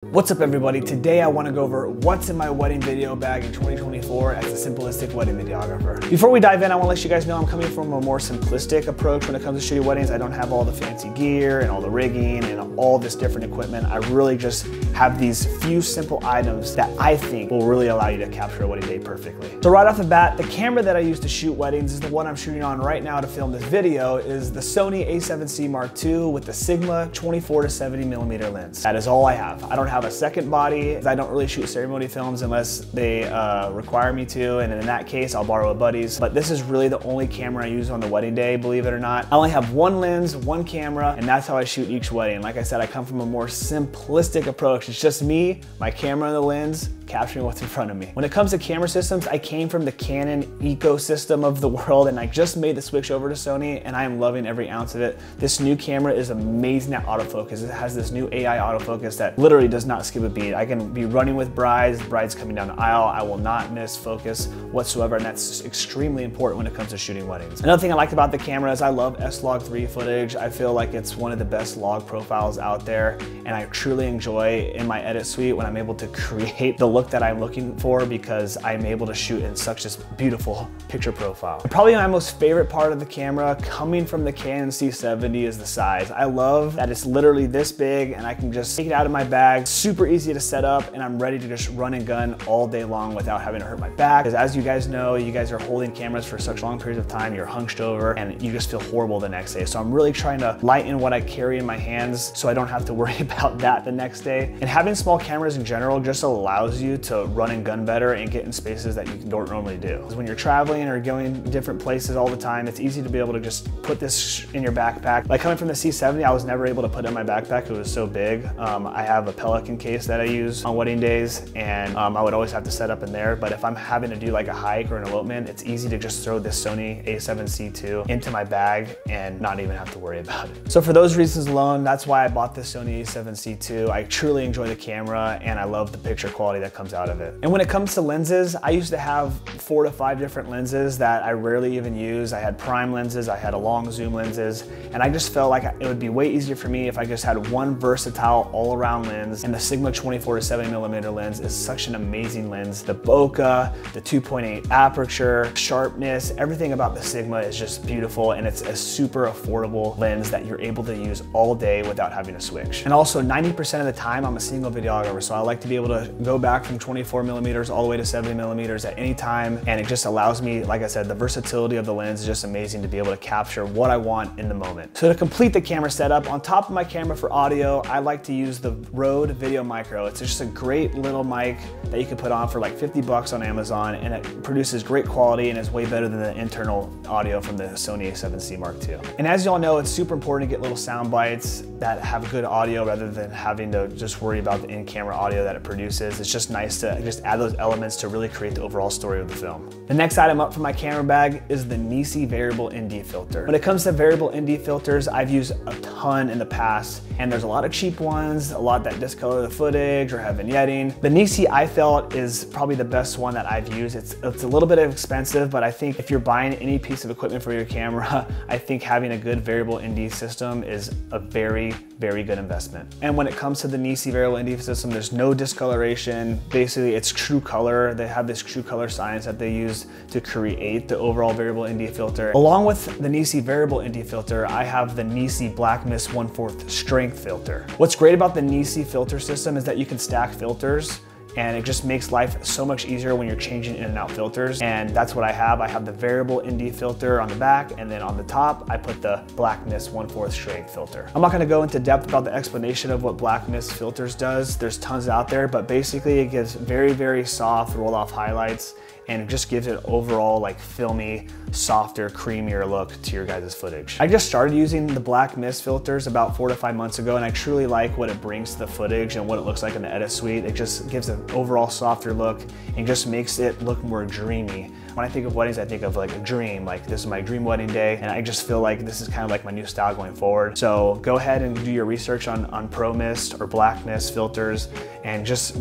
What's up everybody? Today I want to go over what's in my wedding video bag in 2024 as a simplistic wedding videographer. Before we dive in, I want to let you guys know I'm coming from a more simplistic approach when it comes to shooting weddings. I don't have all the fancy gear and all the rigging and all this different equipment. I really just have these few simple items that I think will really allow you to capture a wedding day perfectly. So right off the bat, the camera that I use to shoot weddings is the one I'm shooting on right now to film this video, is the Sony a7C Mark II with the Sigma 24 to 70mm lens. That is all I have. I don't have a second body. I don't really shoot ceremony films unless they require me to, and in that case I'll borrow a buddy's, but this is really the only camera I use on the wedding day, believe it or not. I only have one lens, one camera, and that's how I shoot each wedding. Like I said, I come from a more simplistic approach. It's just me, my camera and the lens, capturing what's in front of me. When it comes to camera systems, I came from the Canon ecosystem of the world and I just made the switch over to Sony and I am loving every ounce of it. This new camera is amazing at autofocus. It has this new AI autofocus that literally does not skip a beat. I can be running with brides coming down the aisle. I will not miss focus whatsoever, and that's extremely important when it comes to shooting weddings. Another thing I like about the camera is I love S-Log3 footage. I feel like it's one of the best log profiles out there, and I truly enjoy in my edit suite when I'm able to create the look that I'm looking for because I'm able to shoot in such this beautiful picture profile. Probably my most favorite part of the camera coming from the Canon C70 is the size. I love that it's literally this big and I can just take it out of my bag, super easy to set up, and I'm ready to just run and gun all day long without having to hurt my back. Because as you guys know, you guys are holding cameras for such long periods of time, you're hunched over and you just feel horrible the next day. So I'm really trying to lighten what I carry in my hands so I don't have to worry about that the next day. And having small cameras in general just allows you to run and gun better and get in spaces that you don't normally do. Because when you're traveling or going different places all the time, it's easy to be able to just put this in your backpack. Like coming from the C70, I was never able to put it in my backpack. It was so big. I have a Pelican case that I use on wedding days, and I would always have to set up in there. But if I'm having to do like a hike or an elopement, it's easy to just throw this Sony a7C II into my bag and not even have to worry about it. So for those reasons alone, that's why I bought this Sony a7C II. I truly enjoy the camera and I love the picture quality that comes out of it. And when it comes to lenses, I used to have 4 to 5 different lenses that I rarely even use. I had prime lenses, I had a long zoom lenses, and I just felt like it would be way easier for me if I just had one versatile all-around lens. And the Sigma 24 to 70mm lens is such an amazing lens. The bokeh, the 2.8 aperture, sharpness, everything about the Sigma is just beautiful, and it's a super affordable lens that you're able to use all day without having to switch. And also 90% of the time I'm a single videographer, so I like to be able to go back from 24mm all the way to 70mm at any time, and it just allows me, like I said, the versatility of the lens is just amazing to be able to capture what I want in the moment. So to complete the camera setup, on top of my camera for audio, I like to use the Rode Video Micro. It's just a great little mic that you can put on for like 50 bucks on Amazon, and it produces great quality and is way better than the internal audio from the Sony a7C Mark II. And as y'all know, it's super important to get little sound bites that have good audio rather than having to just worry about the in-camera audio that it produces. It's just nice to just add those elements to really create the overall story of the film. The next item up from my camera bag is the Nisi Variable ND filter. When it comes to variable ND filters, I've used a ton in the past, and there's a lot of cheap ones, a lot that discolor the footage or have vignetting. The Nisi, I felt, is probably the best one that I've used. It's a little bit expensive, but I think if you're buying any piece of equipment for your camera, I think having a good variable ND system is a very, very good investment. And when it comes to the Nisi variable ND system, there's no discoloration. Basically, it's true color. They have this true color science that they use to create the overall variable ND filter. Along with the Nisi variable ND filter, I have the Nisi Black Mist 1/4 strength filter. What's great about the Nisi filter system is that you can stack filters, and it just makes life so much easier when you're changing in and out filters. And that's what I have. I have the variable ND filter on the back, and then on the top, I put the Black Mist 1/4 strength filter. I'm not gonna go into depth about the explanation of what Black Mist filters does. There's tons out there, but basically it gives very, very soft roll off highlights, and it just gives it overall like filmy, softer, creamier look to your guys' footage. I just started using the Black Mist filters about 4 to 5 months ago, and I truly like what it brings to the footage and what it looks like in the edit suite. It just gives an overall softer look and just makes it look more dreamy. When I think of weddings, I think of like a dream, like this is my dream wedding day, and I just feel like this is kind of like my new style going forward. So go ahead and do your research on Pro Mist or Black Mist filters, and just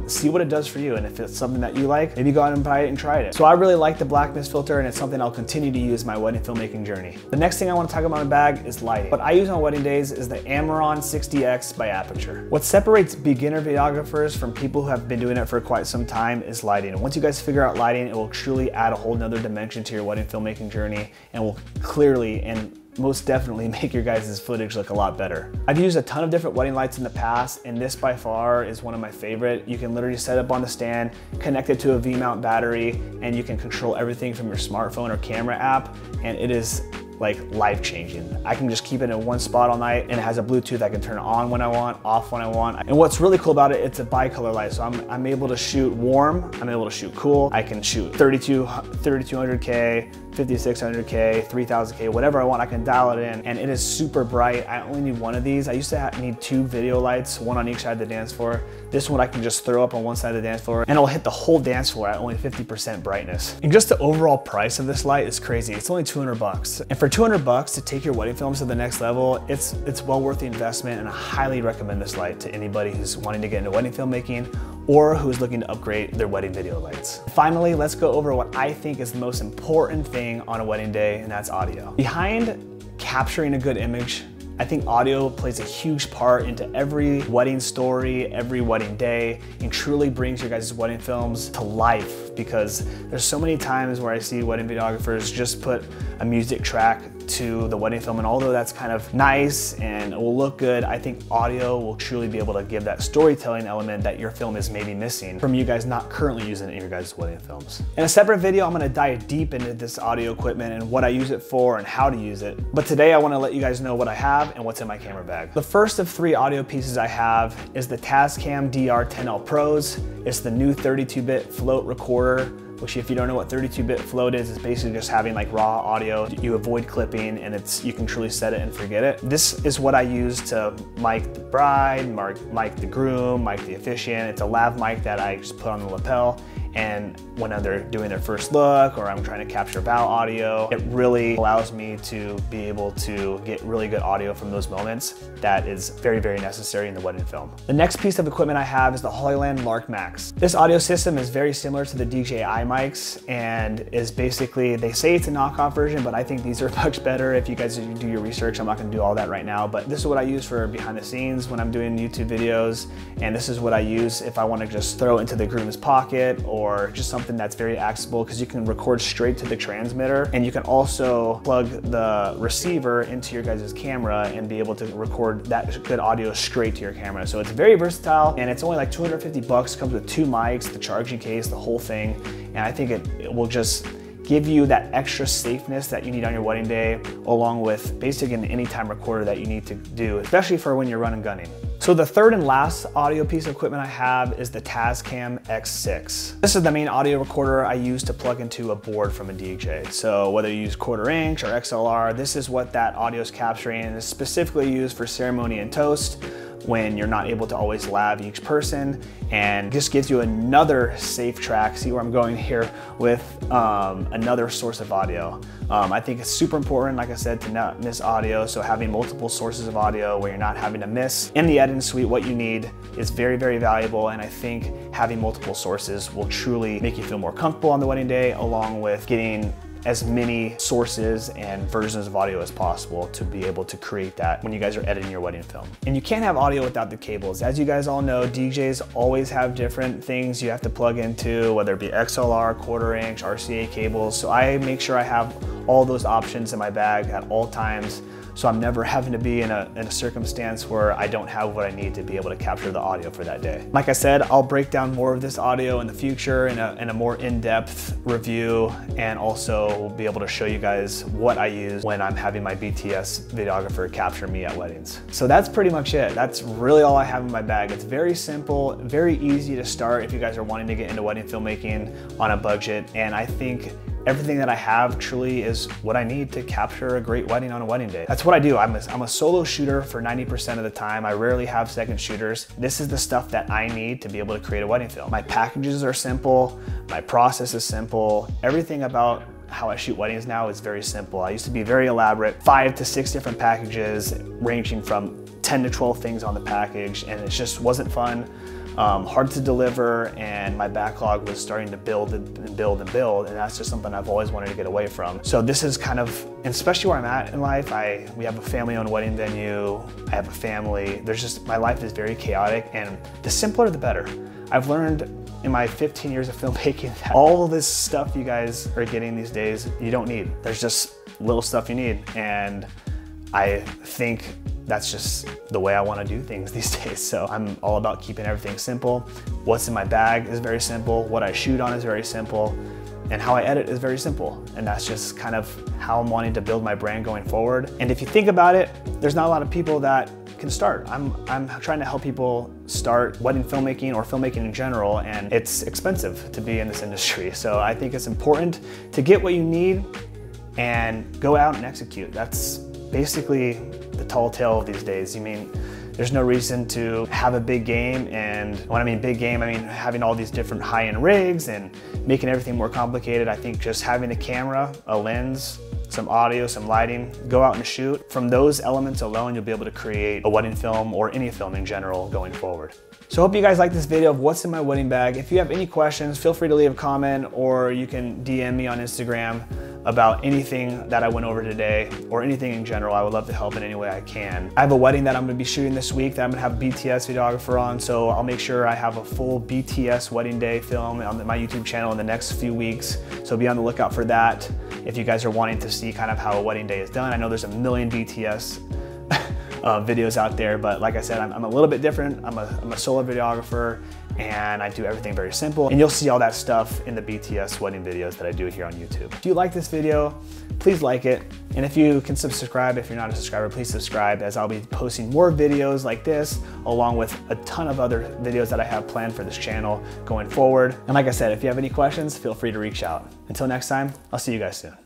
see what it does for you. And if it's something that you like, maybe go out and buy it and try it. So I really like the Black Mist filter, and it's something I'll continue to use in my wedding filmmaking journey. The next thing I want to talk about in my bag is lighting. What I use on wedding days is the Amaron 60X by Aperture. What separates beginner videographers from people who have been doing it for quite some time is lighting. And once you guys figure out lighting, it will truly add a whole nother dimension to your wedding filmmaking journey, and will clearly and most definitely make your guys' footage look a lot better. I've used a ton of different wedding lights in the past, and this by far is one of my favorite. You can literally set up on the stand, connect it to a V-mount battery, and you can control everything from your smartphone or camera app, and it is like life-changing. I can just keep it in one spot all night, and it has a Bluetooth. I can turn it on when I want, off when I want. And what's really cool about it, it's a bicolor light. So I'm able to shoot warm, I'm able to shoot cool. I can shoot 3200K, 5600K, 3000K, whatever I want, I can dial it in, and it is super bright. I only need one of these. I used to need 2 video lights, one on each side of the dance floor. This one I can just throw up on one side of the dance floor, and it'll hit the whole dance floor at only 50% brightness. And just the overall price of this light is crazy. It's only 200 bucks. And for 200 bucks to take your wedding films to the next level, it's well worth the investment, and I highly recommend this light to anybody who's wanting to get into wedding filmmaking or who's looking to upgrade their wedding video lights. Finally, let's go over what I think is the most important thing on a wedding day, and that's audio. Behind capturing a good image, I think audio plays a huge part into every wedding story, every wedding day, and truly brings your guys' wedding films to life, because there's so many times where I see wedding videographers just put a music track to the wedding film, and although that's kind of nice and it will look good, I think audio will truly be able to give that storytelling element that your film is maybe missing from you guys not currently using it in your guys' wedding films. In a separate video, I'm gonna dive deep into this audio equipment and what I use it for and how to use it. But today I wanna let you guys know what I have and what's in my camera bag. The first of 3 audio pieces I have is the Tascam DR10L Pros. It's the new 32-bit float recorder, which if you don't know what 32-bit float is, it's basically just having like raw audio. You avoid clipping, and you can truly set it and forget it. This is what I use to mic the bride, mic the groom, mic the officiant. It's a lav mic that I just put on the lapel, and when they're doing their first look or I'm trying to capture vow audio, it really allows me to be able to get really good audio from those moments. That is very, very necessary in the wedding film. The next piece of equipment I have is the Hollyland Lark Max. This audio system is very similar to the DJI mics, and is basically, they say it's a knockoff version, but I think these are much better. If you guys do your research, I'm not gonna do all that right now, but this is what I use for behind the scenes when I'm doing YouTube videos, and this is what I use if I wanna just throw into the groom's pocket, or just something that's very accessible, because you can record straight to the transmitter, and you can also plug the receiver into your guys' camera and be able to record that good audio straight to your camera. So it's very versatile, and it's only like 250 bucks, comes with 2 mics, the charging case, the whole thing, and I think it will just give you that extra safeness that you need on your wedding day, along with basically an anytime recorder that you need to do, especially for when you're running gunning. So the third and last audio piece of equipment I have is the Tascam X6. This is the main audio recorder I use to plug into a board from a DJ. So whether you use 1/4 inch or XLR, this is what that audio is capturing, and is specifically used for ceremony and toast, when you're not able to always lav each person, and just gives you another safe track. See where I'm going here with another source of audio. I think it's super important, like I said, to not miss audio. So having multiple sources of audio where you're not having to miss in the editing suite what you need is very, very valuable. And I think having multiple sources will truly make you feel more comfortable on the wedding day, along with getting as many sources and versions of audio as possible to be able to create that when you guys are editing your wedding film. And you can't have audio without the cables. As you guys all know, DJs always have different things you have to plug into, whether it be XLR, 1/4 inch, RCA cables. So I make sure I have all those options in my bag at all times, so I'm never having to be in a circumstance where I don't have what I need to be able to capture the audio for that day. Like I said, I'll break down more of this audio in the future in a more in-depth review, and also be able to show you guys what I use when I'm having my BTS videographer capture me at weddings. So that's pretty much it. That's really all I have in my bag. It's very simple, very easy to start if you guys are wanting to get into wedding filmmaking on a budget, and I think everything that I have truly is what I need to capture a great wedding on a wedding day. That's what I do. I'm a solo shooter for 90% of the time. I rarely have second shooters. This is the stuff that I need to be able to create a wedding film. My packages are simple. My process is simple. Everything about how I shoot weddings now is very simple. I used to be very elaborate, 5 to 6 different packages ranging from 10 to 12 things on the package, and it just wasn't fun, hard to deliver, and my backlog was starting to build and build and build, and that's just something I've always wanted to get away from. So this is kind of, and especially where I'm at in life, we have a family-owned wedding venue, I have a family, my life is very chaotic, and the simpler the better. I've learned in my 15 years of filmmaking that all of this stuff you guys are getting these days, you don't need. There's just little stuff you need, and I think that's just the way I want to do things these days. So I'm all about keeping everything simple. What's in my bag is very simple. What I shoot on is very simple. And how I edit is very simple. And that's just kind of how I'm wanting to build my brand going forward. And if you think about it, there's not a lot of people that can start. I'm trying to help people start wedding filmmaking or filmmaking in general, and it's expensive to be in this industry. So I think it's important to get what you need and go out and execute. That's basically the tall tale of these days. You mean, there's no reason to have a big game, and when I mean big game, I mean having all these different high-end rigs and making everything more complicated. I think just having a camera, a lens, some audio, some lighting, go out and shoot. From those elements alone, you'll be able to create a wedding film or any film in general going forward. So I hope you guys like this video of what's in my wedding bag. If you have any questions, feel free to leave a comment, or you can DM me on Instagram about anything that I went over today or anything in general. I would love to help in any way I can. I have a wedding that I'm gonna be shooting this week that I'm gonna have a BTS videographer on, so I'll make sure I have a full BTS wedding day film on my YouTube channel in the next few weeks. So be on the lookout for that if you guys are wanting to see kind of how a wedding day is done. I know there's a million BTS videos out there, but like I said, I'm a little bit different. I'm a solo videographer, and I do everything very simple, and you'll see all that stuff in the BTS wedding videos that I do here on YouTube. If you like this video, please like it, and if you can subscribe, if you're not a subscriber, please subscribe, as I'll be posting more videos like this, along with a ton of other videos that I have planned for this channel going forward. And like I said, if you have any questions, feel free to reach out. Until next time, I'll see you guys soon.